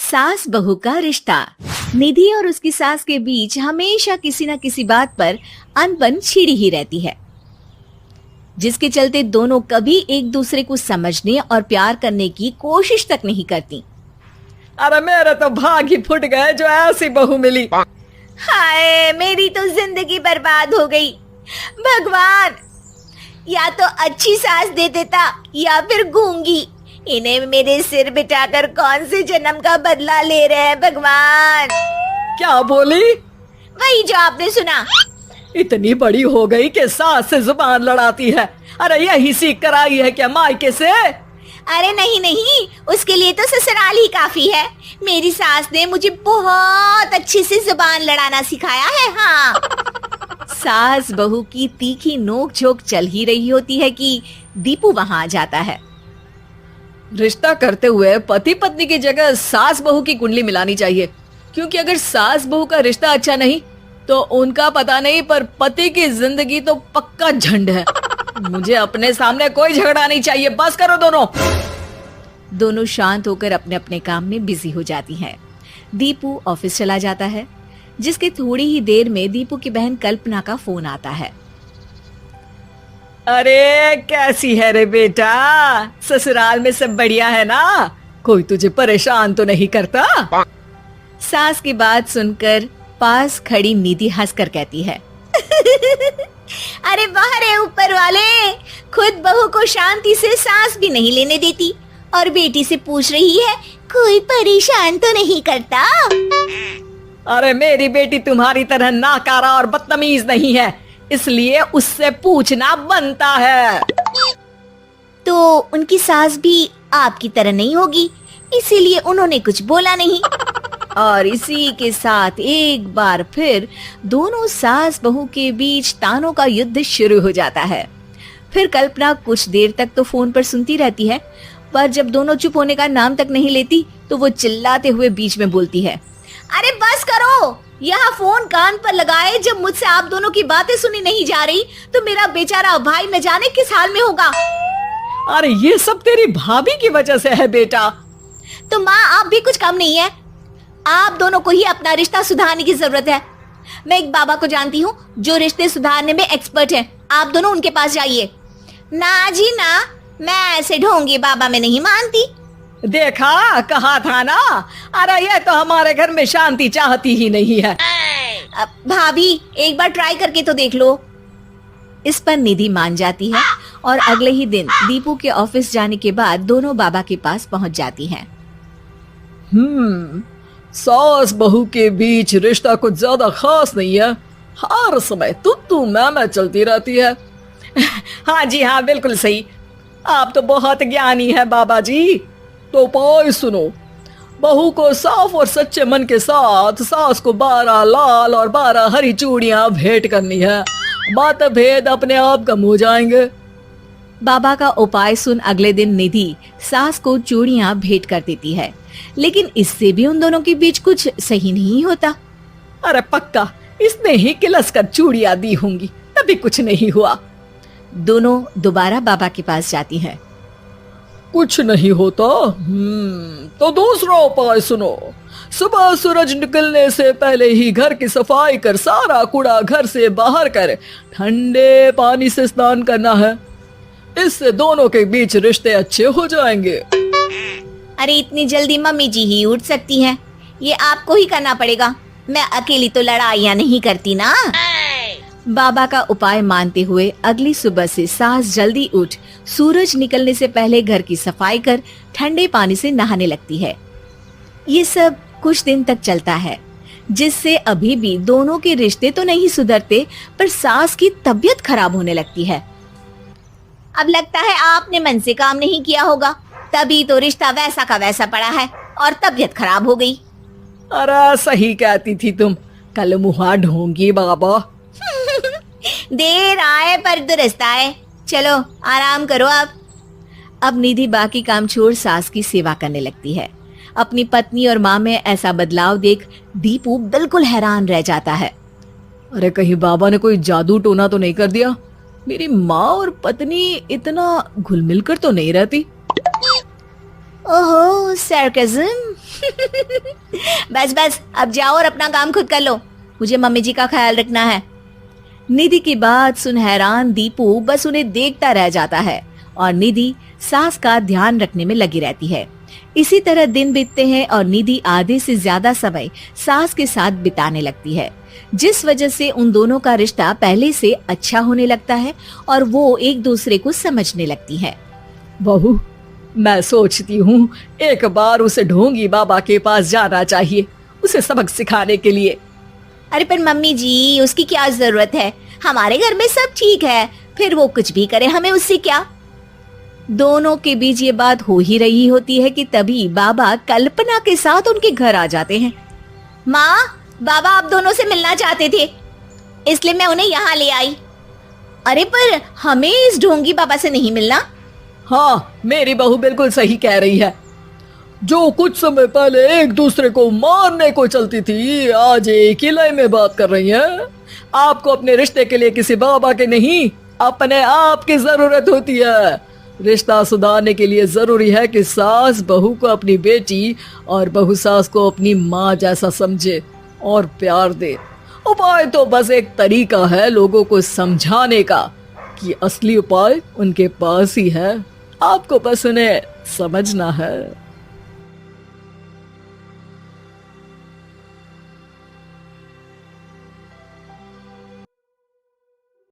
सास बहू का रिश्ता। निधि और उसकी सास के बीच हमेशा किसी न किसी बात पर अनबन छिड़ी ही रहती है, जिसके चलते दोनों कभी एक दूसरे को समझने और प्यार करने की कोशिश तक नहीं करती। अरे मेरे तो भाग ही फुट गए जो ऐसी बहू मिली। हाय, मेरी तो जिंदगी बर्बाद हो गई। भगवान, या तो अच्छी सास दे देता या फिर गूंगी। इन्हें मेरे सिर बिठाकर कौन से जन्म का बदला ले रहे हैं भगवान। क्या बोली? वही जो आपने सुना। इतनी बड़ी हो गई कि सास से जुबान लड़ाती है। अरे यही सीख कर आई है क्या मायके से? अरे नहीं नहीं, उसके लिए तो ससुराल ही काफी है। मेरी सास ने मुझे बहुत अच्छे से जुबान लड़ाना सिखाया है। हाँ। सास बहू की तीखी नोक झोंक चल ही रही होती है कि दीपू वहां आ जाता है। रिश्ता करते हुए पति पत्नी की जगह सास बहू की कुंडली मिलानी चाहिए, क्योंकि अगर सास बहू का रिश्ता अच्छा नहीं तो उनका पता नहीं, पर पति की जिंदगी तो पक्का झंड है। मुझे अपने सामने कोई झगड़ा नहीं चाहिए, बस करो दोनों। दोनों शांत होकर अपने अपने काम में बिजी हो जाती हैं। दीपू ऑफिस चला जाता है, जिसके थोड़ी ही देर में दीपू की बहन कल्पना का फोन आता है। अरे कैसी है रे बेटा? ससुराल में सब बढ़िया है ना? कोई तुझे परेशान तो नहीं करता? सास की बात सुनकर पास खड़ी निधि हंसकर कहती है, अरे बाहर है ऊपर वाले, खुद बहू को शांति से सांस भी नहीं लेने देती और बेटी से पूछ रही है कोई परेशान तो नहीं करता। अरे मेरी बेटी तुम्हारी तरह नाकारा और बदतमीज नहीं है, इसलिए उससे पूछना बनता है। तो उनकी सास भी आपकी तरह नहीं होगी, इसीलिए उन्होंने कुछ बोला नहीं। और इसी के साथ एक बार फिर दोनों सास बहू के बीच तानों का युद्ध शुरू हो जाता है। फिर कल्पना कुछ देर तक तो फोन पर सुनती रहती है, पर जब दोनों चुप होने का नाम तक नहीं लेती तो वो चिल्लाते हुए बीच में बोलती है, अरे बस करो, यहाँ फोन कान पर लगाए जब मुझसे आप दोनों की बातें सुनी नहीं जा रही तो मेरा बेचारा भाई न जाने किस हाल में होगा। अरे ये सब तेरी भाभी की वजह से है बेटा। तो माँ, आप भी कुछ कम नहीं है। आप दोनों को ही अपना रिश्ता सुधारने की जरूरत है। मैं एक बाबा को जानती हूँ जो रिश्ते सुधारने में एक्सपर्ट हैं। आप दोनों उनके पास जाइए। ना जी ना, मैं ऐसे ढोंगी बाबा में नहीं मानती। देखा, कहा था ना। अरे ये तो हमारे घर में शांति चाहती ही नहीं है। भाभी, एक बार ट्राई करके तो देख लो। इस पर निधि मान जाती है और अगले ही दिन दीपू के ऑफिस जाने के बाद दोनों बाबा के पास पहुंच जाती हैं। सास बहू के बीच रिश्ता कुछ ज्यादा खास नहीं है। हर समय तू मैं चलती रहती है। हाँ जी हाँ, बिल्कुल सही। आप तो बहुत ज्ञानी है बाबा जी। तो उपाय सुनो, बहू को साफ और सच्चे मन के साथ सास को 12 लाल और 12 हरी चूड़ियां भेंट करनी है। मतभेद अपने आप कम हो जाएंगे। बाबा का उपाय सुन अगले दिन निधि सास को चूड़ियां भेंट कर देती है, लेकिन इससे भी उन दोनों के बीच कुछ सही नहीं होता। अरे पक्का इसने ही किलस कर चूड़ियां दी होंगी, तभी कुछ नहीं हुआ। दोनों दोबारा बाबा के पास जाती हैं। कुछ नहीं होता। तो दूसरा उपाय सुनो। सुबह सूरज निकलने से पहले ही घर की सफाई कर सारा कूड़ा घर से बाहर कर ठंडे पानी से स्नान करना है। इससे दोनों के बीच रिश्ते अच्छे हो जाएंगे। अरे इतनी जल्दी मम्मी जी ही उठ सकती हैं? ये आपको ही करना पड़ेगा। मैं अकेली तो लड़ाइयाँ नहीं करती ना। बाबा का उपाय मानते हुए अगली सुबह से सास जल्दी उठ सूरज निकलने से पहले घर की सफाई कर ठंडे पानी से नहाने लगती है। ये सब कुछ दिन तक चलता है, जिससे अभी भी दोनों के रिश्ते तो नहीं सुधरते, पर सास की तबीयत खराब होने लगती है। अब लगता है आपने मन से काम नहीं किया होगा, तभी तो रिश्ता वैसा का वैसा पड़ा है और तबीयत खराब हो गई। अरे सही कहती थी तुम, कल मुहा ढोंगी बाबा। देर आए पर दुरुस्त आए। चलो आराम करो आप। अब निधि बाकी काम छोड़ सास की सेवा करने लगती है। अपनी पत्नी और माँ में ऐसा बदलाव देख दीपू बिल्कुल हैरान रह जाता है। अरे कहीं बाबा ने कोई जादू टोना तो नहीं कर दिया? मेरी माँ और पत्नी इतना घुल मिल कर तो नहीं रहती। ओहो, सरकाज़म। बस बस अब जाओ और अपना काम खुद कर लो, मुझे मम्मी जी का ख्याल रखना है। निधि की बात सुन हैरान दीपू बस उन्हें देखता रह जाता है और निधि सास का ध्यान रखने में लगी रहती है। इसी तरह दिन बीतते हैं और निधि आधे से ज्यादा समय सास के साथ बिताने लगती है, जिस वजह से उन दोनों का रिश्ता पहले से अच्छा होने लगता है और वो एक दूसरे को समझने लगती है। बहू, मैं सोचती हूँ एक बार उसे ढोंगी बाबा के पास जाना चाहिए, उसे सबक सिखाने के लिए। अरे पर मम्मी जी, उसकी क्या जरूरत है, हमारे घर में सब ठीक है, फिर वो कुछ भी करे हमें उससे क्या। दोनों के बीच ये बात हो ही रही होती है कि तभी बाबा कल्पना के साथ उनके घर आ जाते हैं। माँ, बाबा आप दोनों से मिलना चाहते थे, इसलिए मैं उन्हें यहाँ ले आई। अरे पर हमें इस ढोंगी बाबा से नहीं मिलना। हाँ, मेरी बहू बिल्कुल सही कह रही है। जो कुछ समय पहले एक दूसरे को मारने को चलती थी, आज एक ही लय में बात कर रही है। आपको अपने रिश्ते के लिए किसी बाबा के नहीं, अपने आप की जरूरत होती है। रिश्ता सुधारने के लिए जरूरी है कि सास बहू को अपनी बेटी और बहू सास को अपनी माँ जैसा समझे और प्यार दे। उपाय तो बस एक तरीका है लोगों को समझाने का कि असली उपाय उनके पास ही है, आपको बस उन्हें समझना है।